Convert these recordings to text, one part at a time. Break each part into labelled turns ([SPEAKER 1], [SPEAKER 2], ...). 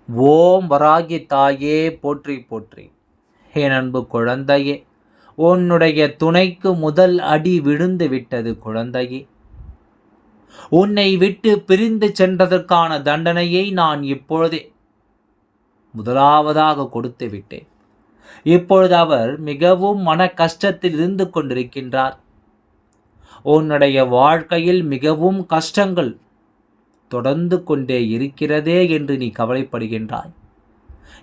[SPEAKER 1] ஓம் வராகி தாயே போற்றி போற்றி. என் அன்பு குழந்தையே, உன்னுடைய துணைக்கு முதல் அடி விழுந்து விட்டது குழந்தையே. உன்னை விட்டு பிரிந்து சென்றதற்கான தண்டனையை நான் இப்பொழுதே முதலாவதாக கொடுத்து விட்டேன். இப்பொழுது அவர் மிகவும் மன கஷ்டத்தில் இருந்து கொண்டிருக்கின்றார். உன்னுடைய வாழ்க்கையில் மிகவும் கஷ்டங்கள் தொடர்ந்து கொண்டே இருக்கிறதே என்று நீ கவலைப்படுகின்றாய்.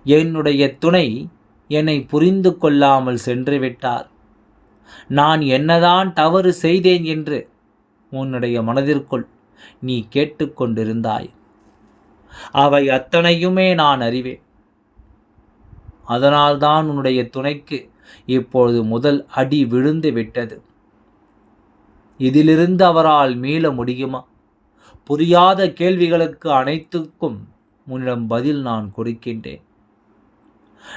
[SPEAKER 1] என்னுடைய துணை என்னை புரிந்து கொள்ளாமல் சென்று விட்டார். நான் என்னதான் தவறு செய்தேன் என்று உன்னுடைய மனதிற்குள் நீ கேட்டுக்கொண்டிருந்தாய். அவை அத்தனையுமே நான் அறிவேன். அதனால்தான் உன்னுடைய துணைக்கு இப்பொழுது முதல் அடி விழுந்து விட்டது. இதிலிருந்து அவரால் மீள முடியுமா? புரியாத கேள்விகளுக்கு அனைத்துக்கும் உன்னிடம் பதில் நான் கொடுக்கின்றேன்.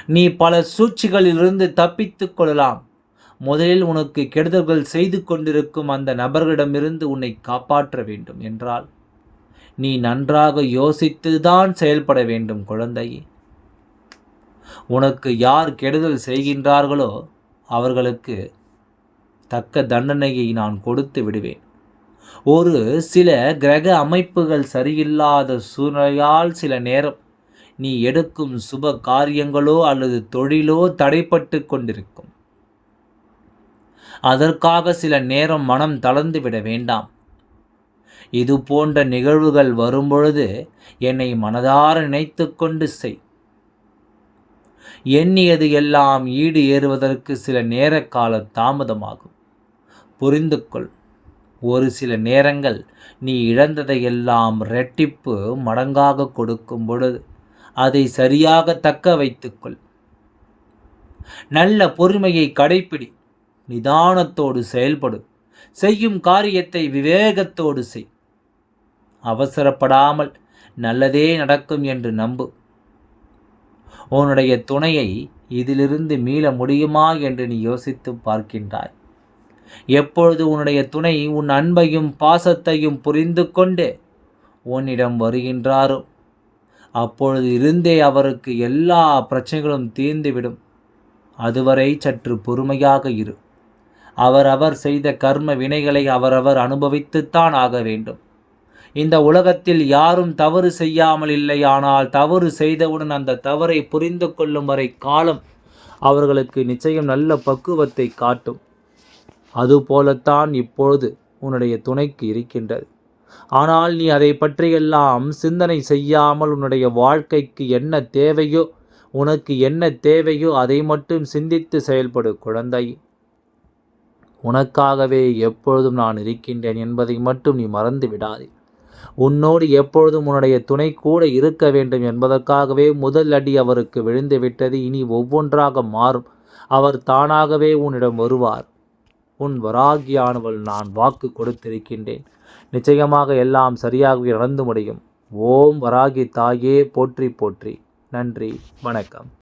[SPEAKER 1] நீ பல சூழ்ச்சிகளிலிருந்து தப்பித்துக் கொள்ளலாம். முதலில் உனக்கு கெடுதல்கள் செய்து கொண்டிருக்கும் அந்த நபர்களிடமிருந்து உன்னை காப்பாற்ற வேண்டும் என்றால் நீ நன்றாக யோசித்துதான் செயல்பட வேண்டும் குழந்தையே. உனக்கு யார் கெடுதல் செய்கின்றார்களோ அவர்களுக்கு தக்க தண்டனையை நான் கொடுத்து விடுவேன். ஒரு சில கிரக அமைப்புகள் சரியில்லாத சூழ்நிலையால் சில நேரம் நீ எடுக்கும் சுப காரியங்களோ அல்லது தொழிலோ தடைப்பட்டு கொண்டிருக்கும். அதற்காக சில நேரம் மனம் தளர்ந்து விட வேண்டாம். இது போன்ற நிகழ்வுகள் வரும்பொழுது என்னை மனதார நினைத்து கொண்டு செய். எண்ணியது எல்லாம் ஈடு ஏறுவதற்கு சில நேர கால தாமதமாகும். புரிந்து கொள். ஒரு சில நேரங்கள் நீ இழந்ததையெல்லாம் இரட்டிப்பு மடங்காக கொடுக்கும் பொழுது அதை சரியாக தக்க வைத்துக்கொள். நல்ல பொறுமையை கடைப்பிடி. நிதானத்தோடு செயல்படு. செய்யும் காரியத்தை விவேகத்தோடு செய். அவசரப்படாமல் நல்லதே நடக்கும் என்று நம்பு. உன்னுடைய துணையை இதிலிருந்து மீள முடியுமா என்று நீ யோசித்து பார்க்கின்றாய். எப்பொழுது உன்னுடைய துணை உன் அன்பையும் பாசத்தையும் புரிந்து கொண்டு உன்னிடம் வருகின்றாரோ அப்பொழுது இருந்தே அவருக்கு எல்லா பிரச்சனைகளும் தீர்ந்துவிடும். அதுவரை சற்று பொறுமையாக இரு. அவரவர் செய்த கர்ம வினைகளை அவரவர் அனுபவித்துத்தான் ஆக வேண்டும். இந்த உலகத்தில் யாரும் தவறு செய்யாமல் இல்லை. ஆனால் தவறு செய்தவுடன் அந்த தவறை புரிந்து கொள்ளும் வரை காலம் அவர்களுக்கு நிச்சயம் நல்ல பக்குவத்தை காட்டும். அதுபோலத்தான் இப்பொழுது உன்னுடைய துணைக்கு இருக்கின்றது. ஆனால் நீ அதை பற்றியெல்லாம் சிந்தனை செய்யாமல் உன்னுடைய வாழ்க்கைக்கு என்ன தேவையோ, உனக்கு என்ன தேவையோ அதை மட்டும் சிந்தித்து செயல்படு குழந்தை. உனக்காகவே எப்பொழுதும் நான் இருக்கின்றேன் என்பதை மட்டும் நீ மறந்து விடாதே. உன்னோடு எப்பொழுதும் உன்னுடைய துணை கூட இருக்க வேண்டும் என்பதற்காகவே முதல் அடி அவருக்கு விழுந்து விட்டது. இனி ஒவ்வொன்றாக மாறும். அவர் தானாகவே உன்னிடம் வருவார். உன் வராகியானவள் நான் வாக்கு கொடுத்திருக்கின்றேன். நிச்சயமாக எல்லாம் சரியாகவே நடந்து முடியும். ஓம் வராகி தாயே போற்றி போற்றி. நன்றி, வணக்கம்.